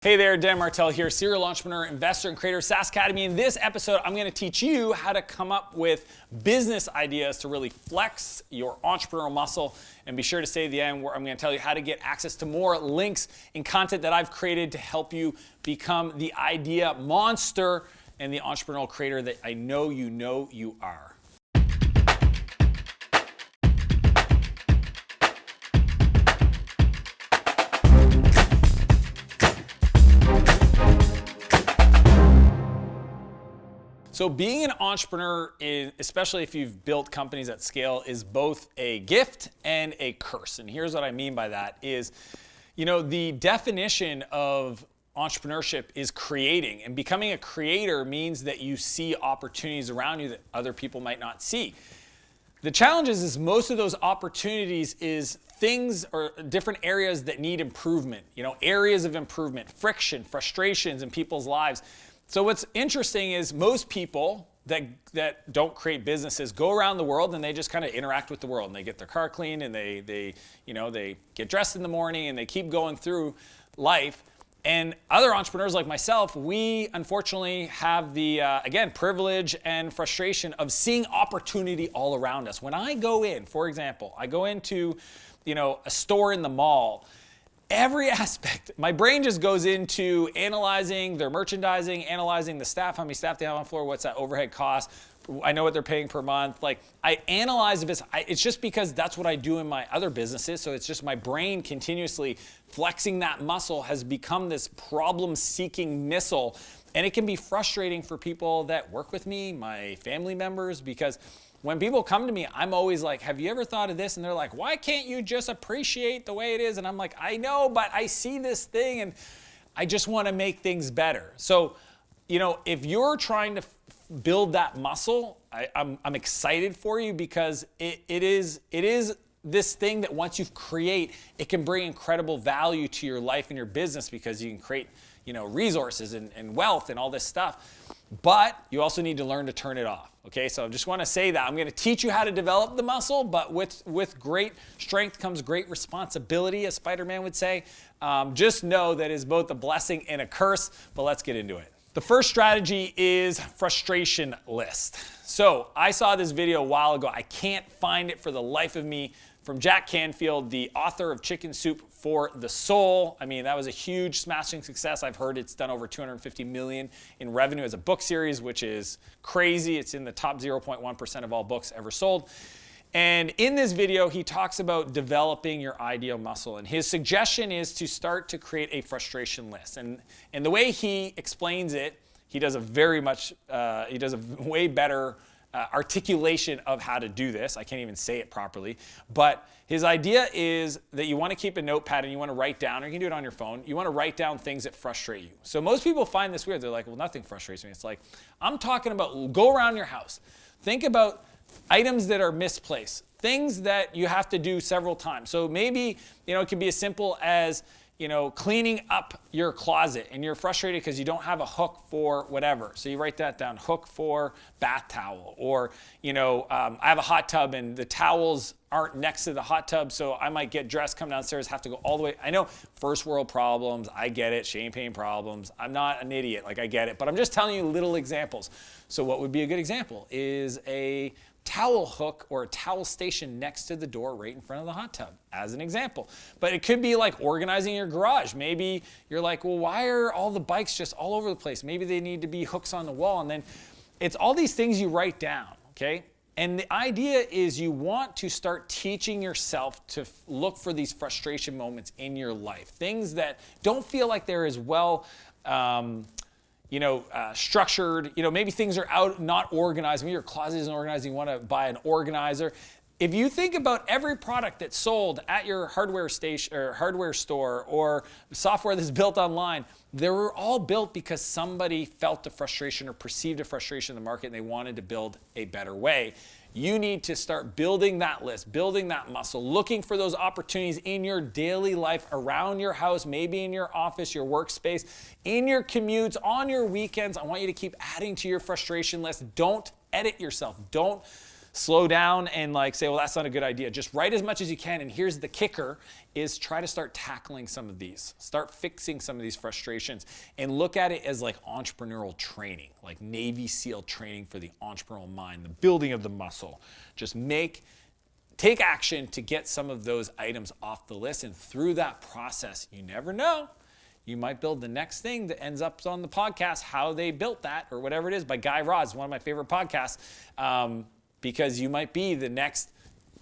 Hey there, Dan Martell here, serial entrepreneur, investor, and creator of SaaS Academy. In this episode, I'm going to teach you how to come up with business ideas to really flex your entrepreneurial muscle. And be sure to stay to the end where I'm going to tell you how to get access to more links and content that I've created to help you become the idea monster and the entrepreneurial creator that I know you are. So being an entrepreneur, especially if you've built companies at scale, is both a gift and a curse. And here's what I mean by that is, the definition of entrepreneurship is creating. And becoming a creator means that you see opportunities around you that other people might not see. The challenge is most of those opportunities is things or different areas that need improvement, areas of improvement, friction, frustrations in people's lives. So what's interesting is most people that don't create businesses go around the world and they just kind of interact with the world, and they get their car cleaned and they get dressed in the morning and they keep going through life. And other entrepreneurs like myself, we unfortunately have the, privilege and frustration of seeing opportunity all around us. When I go in, for example, I go into, a store in the mall, every aspect, my brain just goes into analyzing their merchandising, analyzing the staff, how many staff they have on floor, what's that overhead cost, I know what they're paying per month. Like, I analyze the business. It's just because that's what I do in my other businesses. So it's just my brain continuously flexing that muscle has become this problem-seeking missile. And it can be frustrating for people that work with me, my family members, because when people come to me, I'm always like, have you ever thought of this? And they're like, why can't you just appreciate the way it is? And I'm like, I know, but I see this thing and I just want to make things better. So, if you're trying to build that muscle, I'm excited for you because it is this thing that once you create, it can bring incredible value to your life and your business because you can create, resources and wealth and all this stuff. But you also need to learn to turn it off. Okay, so I just want to say that I'm going to teach you how to develop the muscle, but with great strength comes great responsibility, as Spider-Man would say. Just know that it's both a blessing and a curse, but let's get into it. The first strategy is frustration list. So I saw this video a while ago. I can't find it for the life of me, from Jack Canfield, the author of Chicken Soup for the Soul. I mean, that was a huge smashing success. I've heard it's done over $250 million in revenue as a book series, which is crazy. It's in the top 0.1% of all books ever sold. And in this video, he talks about developing your ideal muscle. And his suggestion is to start to create a frustration list. And the way he explains it, he does a way better articulation of how to do this. I can't even say it properly. But his idea is that you want to keep a notepad and you want to write down, or you can do it on your phone, you want to write down things that frustrate you. So most people find this weird. They're like, well, nothing frustrates me. It's like, I'm talking about, go around your house. Think about items that are misplaced, things that you have to do several times. So maybe, it can be as simple as, cleaning up your closet and you're frustrated because you don't have a hook for whatever. So you write that down, hook for bath towel. Or, I have a hot tub and the towels aren't next to the hot tub, so I might get dressed, come downstairs, have to go all the way. I know, first world problems, I get it, champagne problems. I'm not an idiot, I get it. But I'm just telling you little examples. So what would be a good example is a towel hook or a towel station next to the door right in front of the hot tub, as an example. But it could be like organizing your garage. Maybe you're like, well, why are all the bikes just all over the place? Maybe they need to be hooks on the wall. And then it's all these things you write down, okay? And the idea is you want to start teaching yourself to look for these frustration moments in your life. Things that don't feel like they're as well structured, maybe things are out, not organized. Maybe your closet isn't organized, you want to buy an organizer. If you think about every product that's sold at your hardware station or hardware store or software that's built online, they were all built because somebody felt the frustration or perceived a frustration in the market and they wanted to build a better way. You need to start building that list, building that muscle, looking for those opportunities in your daily life, around your house, maybe in your office, your workspace, in your commutes, on your weekends. I want you to keep adding to your frustration list. Don't edit yourself. Don't slow down and like say, well, that's not a good idea. Just write as much as you can. And here's the kicker is try to start tackling some of these. Start fixing some of these frustrations and look at it as like entrepreneurial training, like Navy SEAL training for the entrepreneurial mind, the building of the muscle. Just take action to get some of those items off the list. And through that process, you never know, you might build the next thing that ends up on the podcast, How They Built That, or whatever it is, by Guy Raz, one of my favorite podcasts, because you might be the next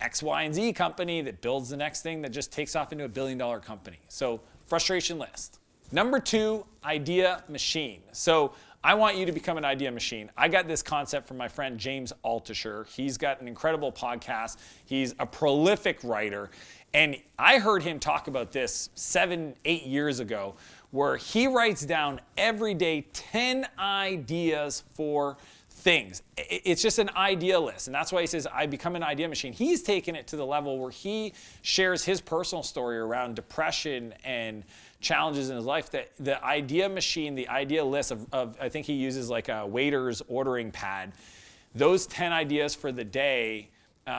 X, Y, and Z company that builds the next thing that just takes off into $1 billion company. So frustration list. Number 2, idea machine. So I want you to become an idea machine. I got this concept from my friend James Altucher. He's got an incredible podcast. He's a prolific writer. And I heard him talk about this 7-8 years ago, where he writes down every day 10 ideas for things. It's just an idea list. And that's why he says, I become an idea machine. He's taken it to the level where he shares his personal story around depression and challenges in his life. That the idea machine, the idea list of I think he uses like a waiter's ordering pad. Those 10 ideas for the day,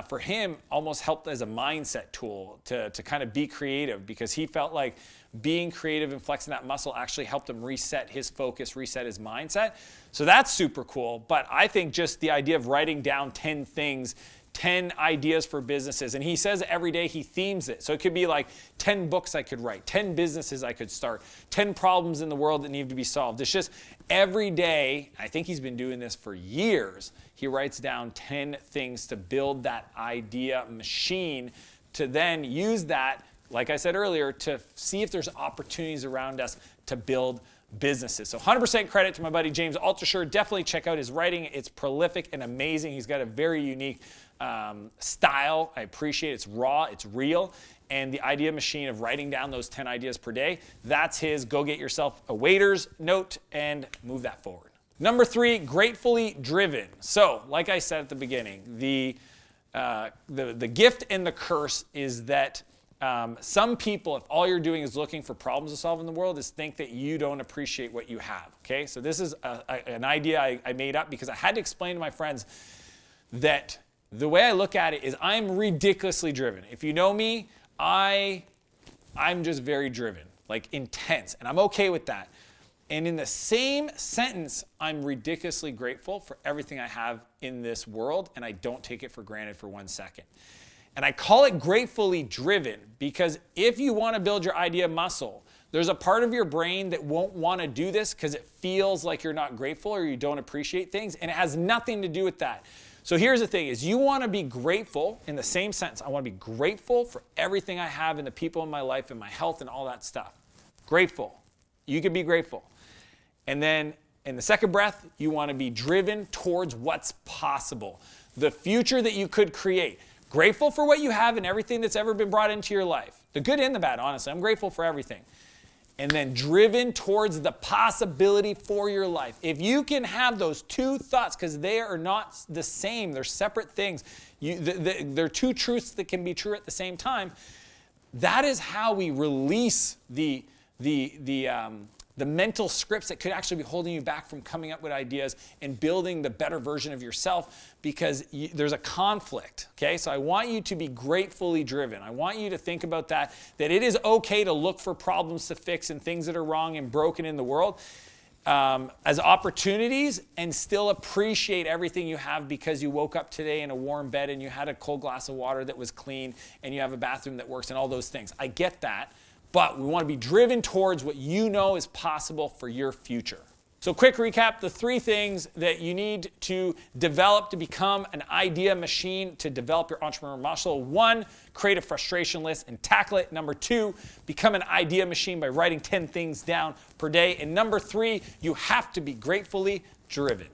for him, almost helped as a mindset tool to kind of be creative, because he felt like being creative and flexing that muscle actually helped him reset his focus, reset his mindset. So that's super cool. But I think just the idea of writing down 10 things, 10 ideas for businesses, and he says every day he themes it. So it could be like 10 books I could write, 10 businesses I could start, 10 problems in the world that need to be solved. It's just every day, I think he's been doing this for years, he writes down 10 things to build that idea machine, to then use that, like I said earlier, to see if there's opportunities around us to build businesses. So 100% credit to my buddy James Altucher. Definitely check out his writing. It's prolific and amazing. He's got a very unique style. I appreciate it. It's raw, it's real. And the idea machine of writing down those 10 ideas per day, that's his go get yourself a waiter's note and move that forward. Number 3, gratefully driven. So, like I said at the beginning, the gift and the curse is that some people, if all you're doing is looking for problems to solve in the world, is think that you don't appreciate what you have, okay? So this is an idea I made up because I had to explain to my friends that the way I look at it is I'm ridiculously driven. If you know me, I'm just very driven, like intense, and I'm okay with that. And in the same sentence, I'm ridiculously grateful for everything I have in this world, and I don't take it for granted for 1 second. And I call it gratefully driven because if you want to build your idea muscle, there's a part of your brain that won't want to do this because it feels like you're not grateful or you don't appreciate things, and it has nothing to do with that. So here's the thing is you want to be grateful in the same sense. I want to be grateful for everything I have and the people in my life and my health and all that stuff. Grateful. You can be grateful. And then in the second breath, you want to be driven towards what's possible, the future that you could create. Grateful for what you have and everything that's ever been brought into your life. The good and the bad, honestly. I'm grateful for everything. And then driven towards the possibility for your life. If you can have those two thoughts, because they are not the same, they're separate things. They're two truths that can be true at the same time. That is how we release the mental scripts that could actually be holding you back from coming up with ideas and building the better version of yourself, because there's a conflict, okay? So I want you to be gratefully driven. I want you to think about that it is okay to look for problems to fix and things that are wrong and broken in the world as opportunities, and still appreciate everything you have because you woke up today in a warm bed and you had a cold glass of water that was clean and you have a bathroom that works and all those things. I get that. But we want to be driven towards what you know is possible for your future. So quick recap, the 3 things that you need to develop to become an idea machine to develop your entrepreneur muscle. 1, create a frustration list and tackle it. Number 2, become an idea machine by writing 10 things down per day. And number 3, you have to be gratefully driven.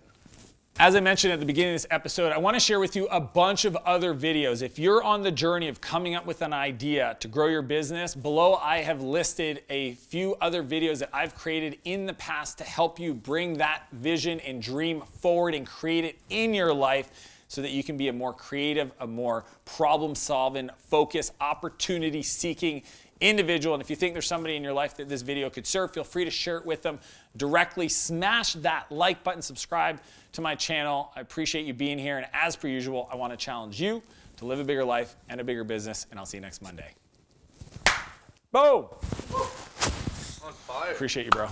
As I mentioned at the beginning of this episode, I want to share with you a bunch of other videos. If you're on the journey of coming up with an idea to grow your business, below I have listed a few other videos that I've created in the past to help you bring that vision and dream forward and create it in your life so that you can be a more creative, a more problem-solving, focused, opportunity-seeking individual. And if you think there's somebody in your life that this video could serve, feel free to share it with them directly. Smash that like button, subscribe to my channel. I appreciate you being here. And as per usual, I want to challenge you to live a bigger life and a bigger business. And I'll see you next Monday. Boom! On fire. Appreciate you, bro.